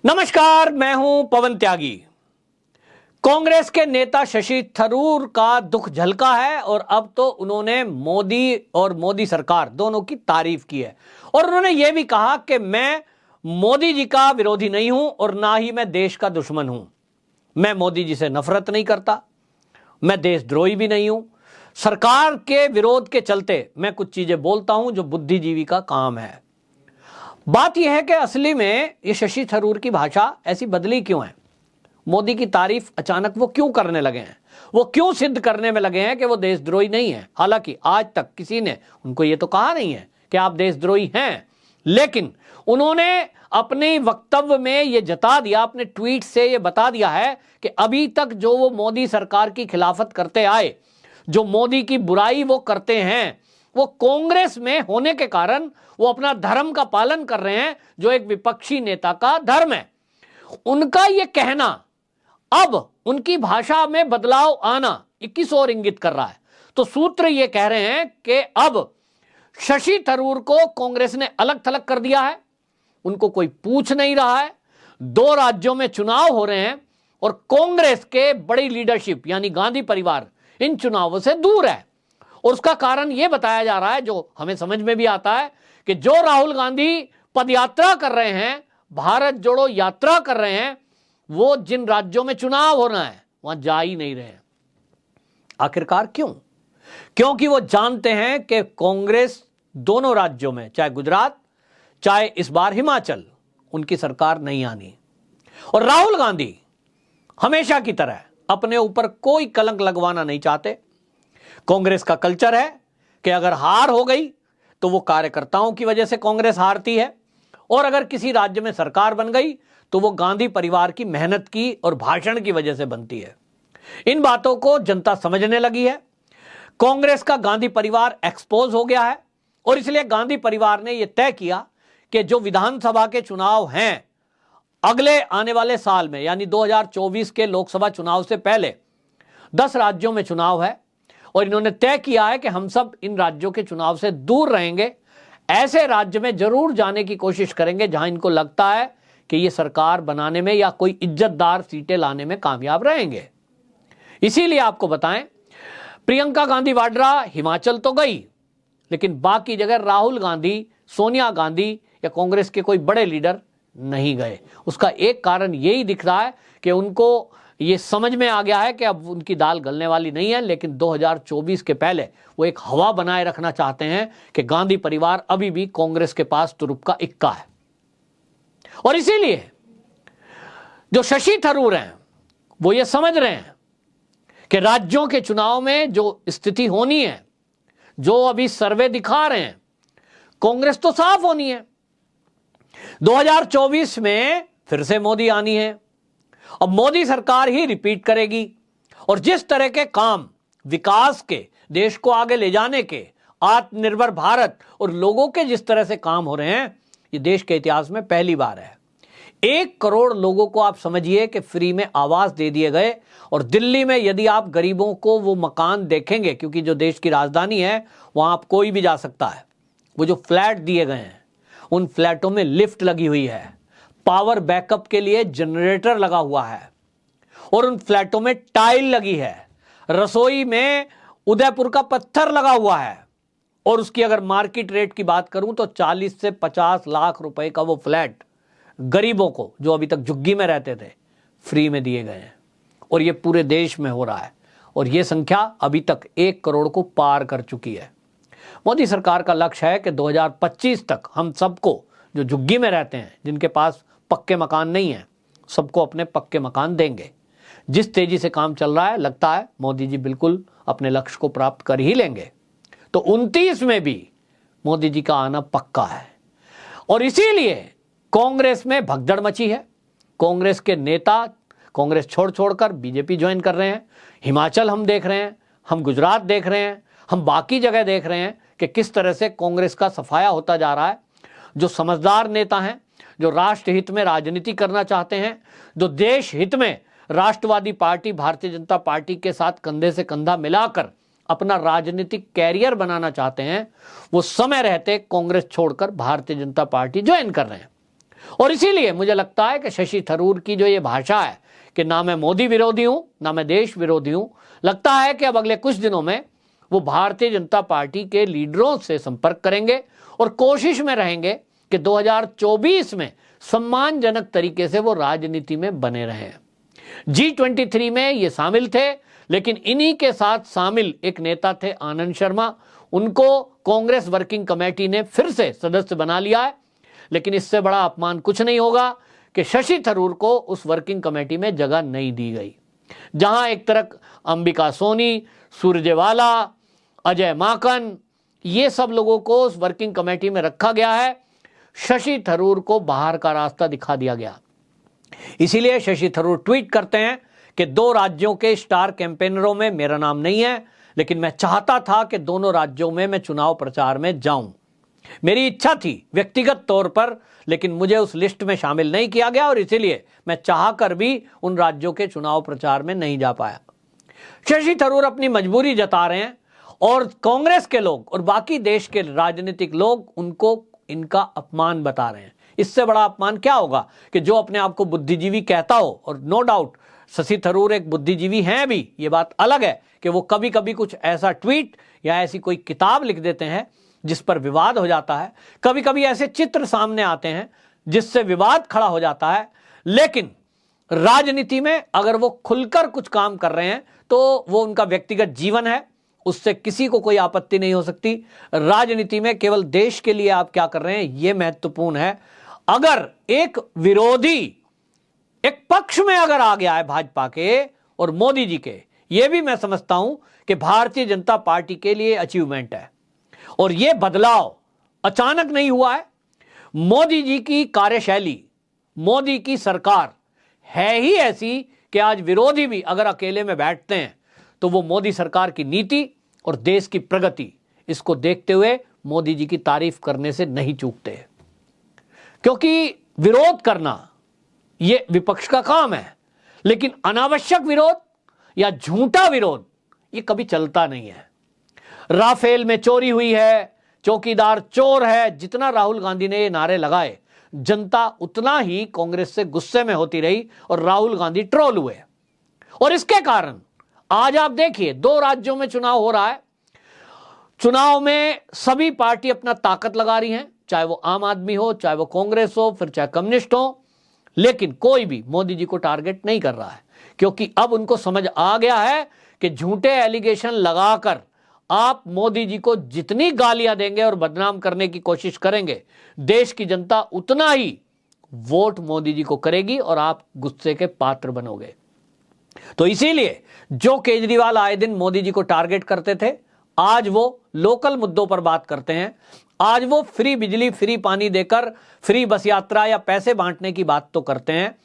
नमस्कार, मैं हूं पवन त्यागी। कांग्रेस के नेता शशि थरूर का दुख झलका है और अब तो उन्होंने मोदी और मोदी सरकार दोनों की तारीफ की है और उन्होंने यह भी कहा कि मैं मोदी जी का विरोधी नहीं हूं और ना ही मैं देश का दुश्मन हूं। मैं मोदी जी से नफरत नहीं करता, मैं देशद्रोही भी नहीं हूं। सरकार के विरोध के चलते मैं कुछ चीजें बोलता हूं जो बुद्धिजीवी का काम है। बात यह है कि असली में ये शशि थरूर की भाषा ऐसी बदली क्यों है? मोदी की तारीफ अचानक वो क्यों करने लगे हैं? वो क्यों सिद्ध करने में लगे हैं कि वो देशद्रोही नहीं है? हालांकि आज तक किसी ने उनको ये तो कहा नहीं है कि आप देशद्रोही हैं, लेकिन उन्होंने अपने वक्तव्य में ये जता दिया, अपने ट्वीट से ये बता दिया है कि अभी तक जो वो मोदी सरकार की खिलाफत करते आए, जो मोदी की बुराई वो करते हैं, वो कांग्रेस में होने के कारण वो अपना धर्म का पालन कर रहे हैं, जो एक विपक्षी नेता का धर्म है। उनका ये कहना, अब उनकी भाषा में बदलाव आना 21 और इंगित कर रहा है। तो सूत्र ये कह रहे हैं कि अब शशि थरूर को कांग्रेस ने अलग थलग कर दिया है, उनको कोई पूछ नहीं रहा है। 2 राज्यों में चुनाव हो रहे हैं और कांग्रेस के बड़ी लीडरशिप यानी गांधी परिवार इन चुनावों से दूर है। और उसका कारण यह बताया जा रहा है, जो हमें समझ में भी आता है, कि जो राहुल गांधी पदयात्रा कर रहे हैं, भारत जोड़ो यात्रा कर रहे हैं, वो जिन राज्यों में चुनाव होना है वहां जा ही नहीं रहे हैं। आखिरकार क्यों? क्योंकि वो जानते हैं कि कांग्रेस दोनों राज्यों में, चाहे गुजरात चाहे इस बार हिमाचल, उनकी सरकार नहीं आनी। और राहुल गांधी हमेशा की तरह अपने ऊपर कोई कलंक लगवाना नहीं चाहते। कांग्रेस का कल्चर है कि अगर हार हो गई तो वो कार्यकर्ताओं की वजह से कांग्रेस हारती है, और अगर किसी राज्य में सरकार बन गई तो वो गांधी परिवार की मेहनत की और भाषण की वजह से बनती है। इन बातों को जनता समझने लगी है। कांग्रेस का गांधी परिवार एक्सपोज हो गया है और इसलिए गांधी परिवार ने यह तय किया कि जो विधानसभा के चुनाव हैं अगले आने वाले साल में, यानी 2024 के लोकसभा चुनाव से पहले 10 राज्यों में चुनाव है और इन्होंने तय किया है कि हम सब इन राज्यों के चुनाव से दूर रहेंगे। ऐसे राज्य में जरूर जाने की कोशिश करेंगे जहां इनको लगता है कि ये सरकार बनाने में या कोई इज्जतदार सीटें लाने में कामयाब रहेंगे। इसीलिए आपको बताएं, प्रियंका गांधी वाड्रा हिमाचल तो गई, लेकिन बाकी जगह राहुल गांधी, सोनिया गांधी या कांग्रेस के कोई बड़े लीडर नहीं गए। उसका एक कारण यही दिख रहा है कि उनको ये समझ में आ गया है कि अब उनकी दाल गलने वाली नहीं है, लेकिन 2024 के पहले वो एक हवा बनाए रखना चाहते हैं कि गांधी परिवार अभी भी कांग्रेस के पास तुरुप का इक्का है। और इसीलिए जो शशि थरूर हैं वो ये समझ रहे हैं कि राज्यों के चुनाव में जो स्थिति होनी है, जो अभी सर्वे दिखा रहे हैं, कांग्रेस तो साफ होनी है। 2024 में फिर से मोदी आनी है, अब मोदी सरकार ही रिपीट करेगी और जिस तरह के काम विकास के, देश को आगे ले जाने के, आत्मनिर्भर भारत और लोगों के जिस तरह से काम हो रहे हैं, ये देश के इतिहास में पहली बार है। 1 करोड़ लोगों को आप समझिए कि फ्री में आवास दे दिए गए। और दिल्ली में यदि आप गरीबों को वो मकान देखेंगे, क्योंकि जो देश की राजधानी है वहां आप कोई भी जा सकता है, वो जो फ्लैट दिए गए हैं उन फ्लैटों में लिफ्ट लगी हुई है, पावर बैकअप के लिए जनरेटर लगा हुआ है और उन फ्लैटों में टाइल लगी है, रसोई में उदयपुर का पत्थर लगा हुआ है। और उसकी अगर मार्केट रेट की बात करूं तो 40 से 50 लाख रुपए का वो फ्लैट गरीबों को, जो अभी तक झुग्गी में रहते थे, फ्री में दिए गए हैं। और ये पूरे देश में हो रहा है और ये संख्या अभी तक 1 करोड़ को पार कर चुकी है। मोदी सरकार का लक्ष्य है कि 2025 तक हम सबको, जो झुग्गी में रहते हैं, जिनके पास पक्के मकान नहीं है, सबको अपने पक्के मकान देंगे। जिस तेजी से काम चल रहा है, लगता है मोदी जी बिल्कुल अपने लक्ष्य को प्राप्त कर ही लेंगे। तो 29 में भी मोदी जी का आना पक्का है और इसीलिए कांग्रेस में भगदड़ मची है। कांग्रेस के नेता कांग्रेस छोड़ छोड़कर बीजेपी ज्वाइन कर रहे हैं। हिमाचल हम देख रहे हैं, हम गुजरात देख रहे हैं, हम बाकी जगह देख रहे हैं कि किस तरह से कांग्रेस का सफाया होता जा रहा है। जो समझदार नेता हैं, जो राष्ट्र हित में राजनीति करना चाहते हैं, जो देश हित में राष्ट्रवादी पार्टी भारतीय जनता पार्टी के साथ कंधे से कंधा मिलाकर अपना राजनीतिक कैरियर बनाना चाहते हैं, वो समय रहते कांग्रेस छोड़कर भारतीय जनता पार्टी ज्वाइन कर रहे हैं। और इसीलिए मुझे लगता है कि शशि थरूर की जो ये भाषा है कि ना मैं मोदी विरोधी हूं ना मैं देश विरोधी हूं, लगता है कि अब अगले कुछ दिनों में वो भारतीय जनता पार्टी के लीडरों से संपर्क करेंगे और कोशिश में रहेंगे कि 2024 में सम्मानजनक तरीके से वो राजनीति में बने रहें। G23 में ये शामिल थे, लेकिन इन्हीं के साथ शामिल एक नेता थे आनंद शर्मा, उनको कांग्रेस वर्किंग कमेटी ने फिर से सदस्य बना लिया है। लेकिन इससे बड़ा अपमान कुछ नहीं होगा कि शशि थरूर को उस वर्किंग कमेटी में जगह नहीं दी गई, जहां एक तरफ अंबिका सोनी, सुरजेवाला, अजय माकन, ये सब लोगों को उस वर्किंग कमेटी में रखा गया है। शशि थरूर को बाहर का रास्ता दिखा दिया गया। इसीलिए शशि थरूर ट्वीट करते हैं कि 2 राज्यों के स्टार कैंपेनरों में मेरा नाम नहीं है, लेकिन मैं चाहता था कि दोनों राज्यों में मैं चुनाव प्रचार में जाऊं। मेरी इच्छा थी व्यक्तिगत तौर पर, लेकिन मुझे उस लिस्ट में शामिल नहीं किया गया और इसीलिए मैं चाहकर भी उन राज्यों के चुनाव प्रचार में नहीं जा पाया। शशि थरूर अपनी मजबूरी जता रहे हैं और कांग्रेस के लोग और बाकी देश के राजनीतिक लोग उनको इनका अपमान बता रहे हैं। इससे बड़ा अपमान क्या होगा कि जो अपने आप को बुद्धिजीवी कहता हो, और नो डाउट शशि थरूर एक बुद्धिजीवी हैं भी, ये बात अलग है कि वो कभी कभी कुछ ऐसा ट्वीट या ऐसी कोई किताब लिख देते हैं जिस पर विवाद हो जाता है, कभी कभी ऐसे चित्र सामने आते हैं जिससे विवाद खड़ा हो जाता है। लेकिन राजनीति में अगर वो खुलकर कुछ काम कर रहे हैं तो वो उनका व्यक्तिगत जीवन है, उससे किसी को कोई आपत्ति नहीं हो सकती। राजनीति में केवल देश के लिए आप क्या कर रहे हैं ये महत्वपूर्ण है। अगर एक विरोधी एक पक्ष में अगर आ गया है भाजपा के और मोदी जी के, ये भी मैं समझता हूं कि भारतीय जनता पार्टी के लिए अचीवमेंट है। और ये बदलाव अचानक नहीं हुआ है। मोदी जी की कार्यशैली, मोदी की सरकार है ही ऐसी कि आज विरोधी भी अगर अकेले में बैठते हैं तो वो मोदी सरकार की नीति और देश की प्रगति, इसको देखते हुए मोदी जी की तारीफ करने से नहीं चूकते, क्योंकि विरोध करना ये विपक्ष का काम है। लेकिन अनावश्यक विरोध या झूठा विरोध ये कभी चलता नहीं है। राफेल में चोरी हुई है, चौकीदार चोर है, जितना राहुल गांधी ने ये नारे लगाए, जनता उतना ही कांग्रेस से गुस्से में होती रही और राहुल गांधी ट्रोल हुए। और इसके कारण आज आप देखिए 2 राज्यों में चुनाव हो रहा है। चुनाव में सभी पार्टी अपना ताकत लगा रही हैं, चाहे वो आम आदमी हो, चाहे वो कांग्रेस हो, फिर चाहे कम्युनिस्ट हो, लेकिन कोई भी मोदी जी को टारगेट नहीं कर रहा है, क्योंकि अब उनको समझ आ गया है कि झूठे एलिगेशन लगाकर आप मोदी जी को जितनी गालियां देंगे और बदनाम करने की कोशिश करेंगे, देश की जनता उतना ही वोट मोदी जी को करेगी और आप गुस्से के पात्र बनोगे। तो इसीलिए जो केजरीवाल आए दिन मोदी जी को टारगेट करते थे, आज वो लोकल मुद्दों पर बात करते हैं। आज वो फ्री बिजली, फ्री पानी देकर फ्री बस यात्रा या पैसे बांटने की बात तो करते हैं,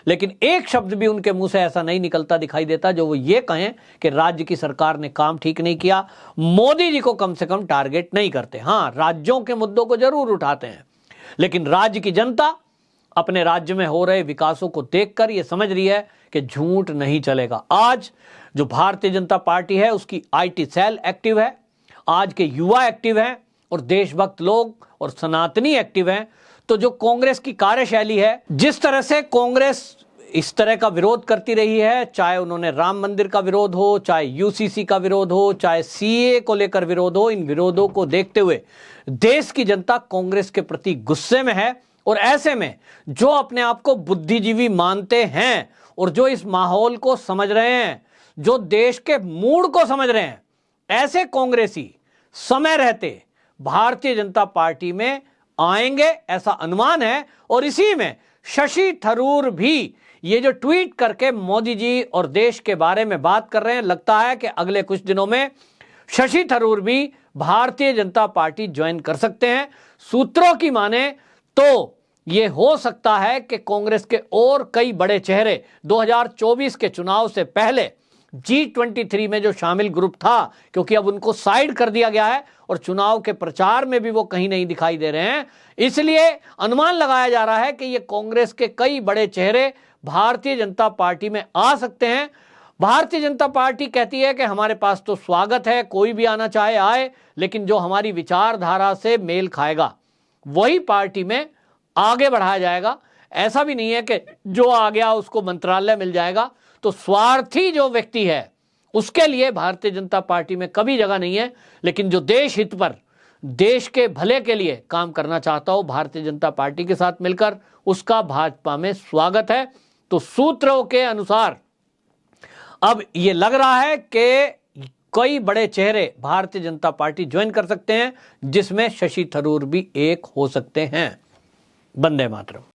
लेकिन एक शब्द भी उनके मुंह से ऐसा नहीं निकलता दिखाई देता जो वो ये कहें कि राज्य की सरकार ने काम ठीक नहीं किया। मोदी जी को कम से कम टारगेट नहीं करते। हां, राज्यों के मुद्दों को जरूर उठाते हैं, लेकिन राज्य की जनता अपने राज्य में हो रहे विकासों को देखकर ये समझ रही है कि झूठ नहीं चलेगा। आज जो भारतीय जनता पार्टी है उसकी IT सेल एक्टिव है, आज के युवा एक्टिव हैं और देशभक्त लोग और सनातनी एक्टिव हैं। तो जो कांग्रेस की कार्यशैली है, जिस तरह से कांग्रेस इस तरह का विरोध करती रही है, चाहे उन्होंने राम मंदिर का विरोध हो, चाहे UCC का विरोध हो, चाहे CA को लेकर विरोध हो, इन विरोधों को देखते हुए देश की जनता कांग्रेस के प्रति गुस्से में है। और ऐसे में जो अपने आप को बुद्धिजीवी मानते हैं और जो इस माहौल को समझ रहे हैं, जो देश के मूड को समझ रहे हैं, ऐसे कांग्रेसी समय रहते भारतीय जनता पार्टी में आएंगे, ऐसा अनुमान है। और इसी में शशि थरूर भी ये जो ट्वीट करके मोदी जी और देश के बारे में बात कर रहे हैं, लगता है कि अगले कुछ दिनों में शशि थरूर भी भारतीय जनता पार्टी ज्वाइन कर सकते हैं। सूत्रों की माने तो ये हो सकता है कि कांग्रेस के और कई बड़े चेहरे 2024 के चुनाव से पहले G23 में जो शामिल ग्रुप था, क्योंकि अब उनको साइड कर दिया गया है और चुनाव के प्रचार में भी वो कहीं नहीं दिखाई दे रहे हैं, इसलिए अनुमान लगाया जा रहा है कि ये कांग्रेस के कई बड़े चेहरे भारतीय जनता पार्टी में आ सकते हैं। भारतीय जनता पार्टी कहती है कि हमारे पास तो स्वागत है, कोई भी आना चाहे आए, लेकिन जो हमारी विचारधारा से मेल खाएगा वही पार्टी में आगे बढ़ाया जाएगा। ऐसा भी नहीं है कि जो आ गया उसको मंत्रालय मिल जाएगा। तो स्वार्थी जो व्यक्ति है उसके लिए भारतीय जनता पार्टी में कभी जगह नहीं है, लेकिन जो देश हित पर, देश के भले के लिए काम करना चाहता हो भारतीय जनता पार्टी के साथ मिलकर, उसका भाजपा में स्वागत है। तो सूत्रों के अनुसार अब यह लग रहा है कि कई बड़े चेहरे भारतीय जनता पार्टी ज्वाइन कर सकते हैं, जिसमें शशि थरूर भी एक हो सकते हैं। वंदे मातरम।